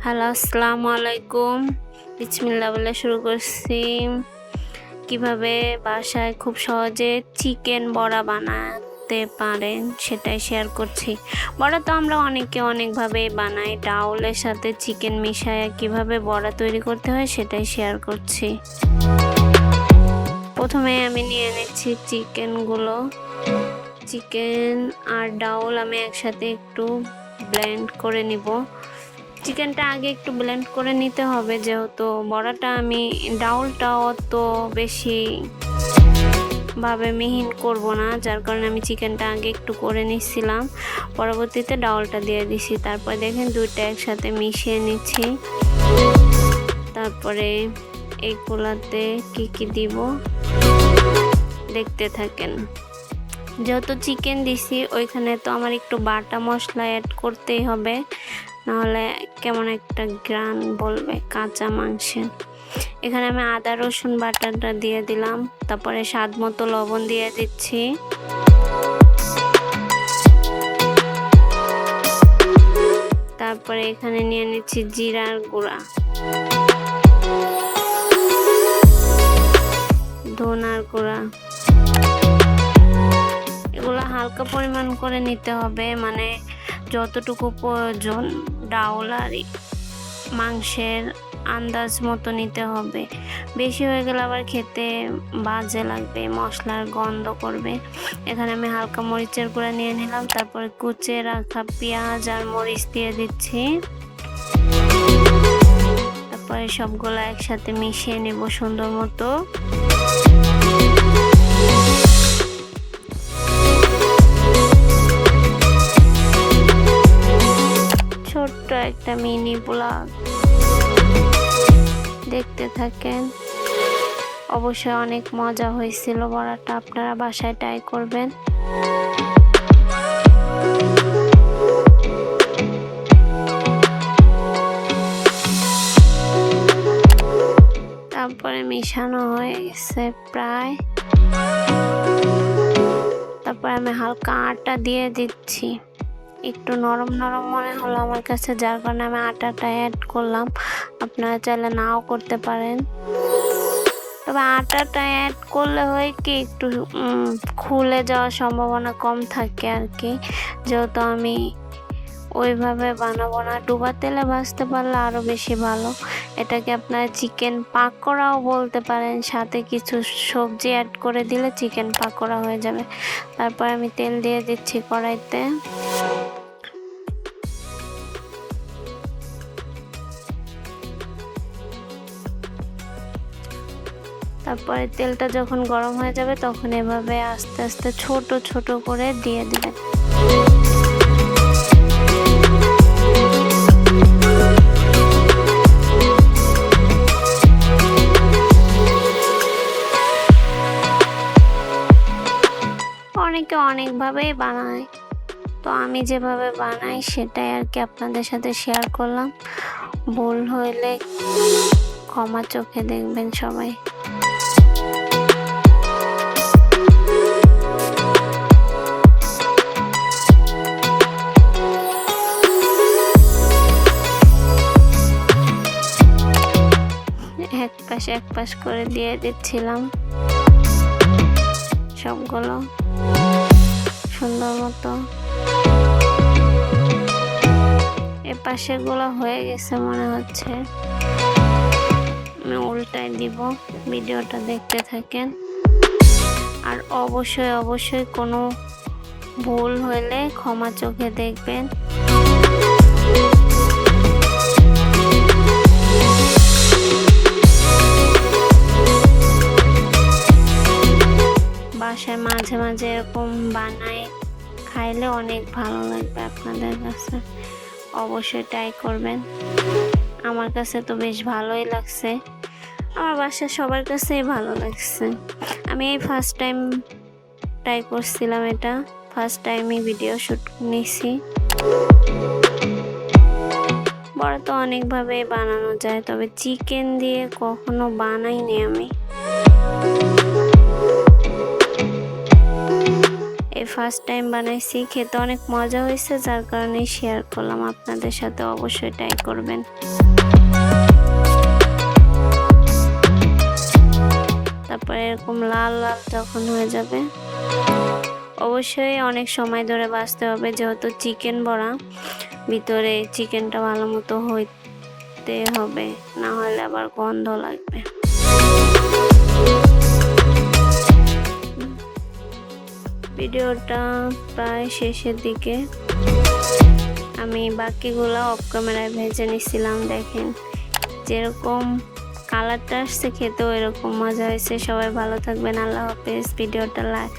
Hello, আসসালামু আলাইকুম। বিসমিল্লাহ বলে শুরু করছি। কিভাবে বাসায় খুব সহজে চিকেন বড়া বানাতে পারেন সেটাই শেয়ার করছি। বড়া তো আমরা অনেকে অনেকভাবে বানাই। ডাউলের সাথে চিকেন মিশায়া কিভাবে বড়া তৈরি করতে হয় সেটাই শেয়ার করছি। প্রথমে আমি নিয়ে নিচ্ছি চিকেন আর ডাউল আমি একসাথে একটু ব্লেন্ড করে নিব। চিকেনটা আগে একটু ব্লেন্ড করে নিতে হবে, যেহেতু বড়াটা আমি ডাউলটাও অত বেশি ভাবে মিহিন করব না, যার কারণে আমি চিকেনটা আগে একটু করে নিচ্ছিলাম, পরবর্তীতে ডাউলটা দিয়ে দিছি। তারপর দেখেন দুইটা একসাথে মিশিয়ে নিচ্ছি। তারপরে এইগুলাতে কি দিব দেখতে থাকেন। যেহেতু চিকেন দিছি ওইখানে তো আমার একটু বাটা মশলা অ্যাড করতেই হবে, নাহলে কেমন একটা গ্রান বলবে কাঁচা মাংসে। এখানে আমি আদা রসুন বাটাটা দিয়ে দিলাম, তারপরে স্বাদ মতো লবণ দিয়ে দিচ্ছি। তারপরে এখানে নিয়ে নিচ্ছি জিরার গুঁড়া, ধনার গুঁড়া। এগুলো হালকা পরিমাণ করে নিতে হবে, মানে যতটুকু প্রয়োজন ডাউল আর মাংসের আন্দাজ মতো নিতে হবে। বেশি হয়ে গেলে আবার খেতে বাজে লাগবে, মশলার গন্ধ করবে। এখানে আমি হালকা মরিচের গুঁড়া নিয়ে নিলাম, তারপরে কুচে রাখা পেঁয়াজ আর মরিচ দিয়ে দিচ্ছি। তারপরে সবগুলো একসাথে মিশিয়ে নেব সুন্দর মতো। ছোট্ট একটা মিনি ব্লগ দেখতে থাকেন। অবশ্যই অনেক মজা হয়েছিল বড়াটা, আপনারা বাসায় ট্রাই করবেন। তারপরে মিশানো হয়ে গেছে প্রায়। তারপরে আমি হালকা আটা দিয়ে দিচ্ছি। একটু নরম নরম মনে হলো আমার কাছে, যার কারণে আমি আটাটা অ্যাড করলাম। আপনারা চাইলে নাও করতে পারেন, তবে আটাটা অ্যাড করলে হয় কি একটু খুলে যাওয়ার সম্ভাবনা কম থাকে আর কি। যেহেতু আমি ওইভাবে বানাবো না, ডুবা তেলে ভাজতে পারলে আরও বেশি ভালো। এটাকে আপনারা চিকেন পাকোড়াও বলতে পারেন, সাথে কিছু সবজি অ্যাড করে দিলে চিকেন পাকোড়া হয়ে যাবে। তারপর আমি তেল দিয়ে দিচ্ছি কড়াইতে। তারপরে তেলটা যখন গরম হয়ে যাবে তখন এভাবে আস্তে আস্তে ছোট ছোট করে দিয়ে দিবেন। অনেকে অনেকভাবেই বানায়, তো আমি যেভাবে বানাই সেটাই আর কি আপনাদের সাথে শেয়ার করলাম। ভুল হইলে ক্ষমা চোখে দেখবেন সবাই। এক পাশ করে দিয়ে দিচ্ছিলাম সবগুলো সুন্দর মতো। এ পাশের গুলো হয়ে গেছে মনে হচ্ছে, আমি উল্টাই দিব। ভিডিওটা দেখতে থাকেন, আর অবশ্যই কোনো ভুল হলে ক্ষমা চোখে দেখবেন। বাসায় মাঝে মাঝে এরকম বানাই খাইলে অনেক ভালো লাগবে আপনাদের কাছে। অবশ্যই ট্রাই করবেন। আমার কাছে তো বেশ ভালোই লাগছে, আমার বাসার সবার কাছেই ভালো লাগছে। আমি এই ফার্স্ট টাইম ট্রাই করছিলাম, এটা ফার্স্ট টাইমই ভিডিও শ্যুট নিছি। বড় তো অনেকভাবে বানানো যায়, তবে চিকেন দিয়ে কখনো বানাইনি আমি। এই ফার্স্ট টাইম বানাইছি, খেতে অনেক মজা হয়েছে, যার কারণে শেয়ার করলাম আপনাদের সাথে। অবশ্যই ট্রাই করবেন। তারপরে এরকম লাল লাল যখন হয়ে যাবে, অবশ্যই অনেক সময় ধরে ভাজতে হবে, যেহেতু চিকেন বড়া, ভিতরে চিকেনটা ভালো মতো হইতে হবে, না হলে আবার গন্ধ লাগবে। ভিডিওটা প্রায় শেষের দিকে, আমি বাকিগুলো অফ ক্যামেরায় ভেজে নিছিলাম। দেখেন যেরকম কালারটা আসছে, খেতেও এরকম মজা হয়েছে। সবাই ভালো থাকবেন, আল্লাহ হাফেজ। ভিডিওটা লাইক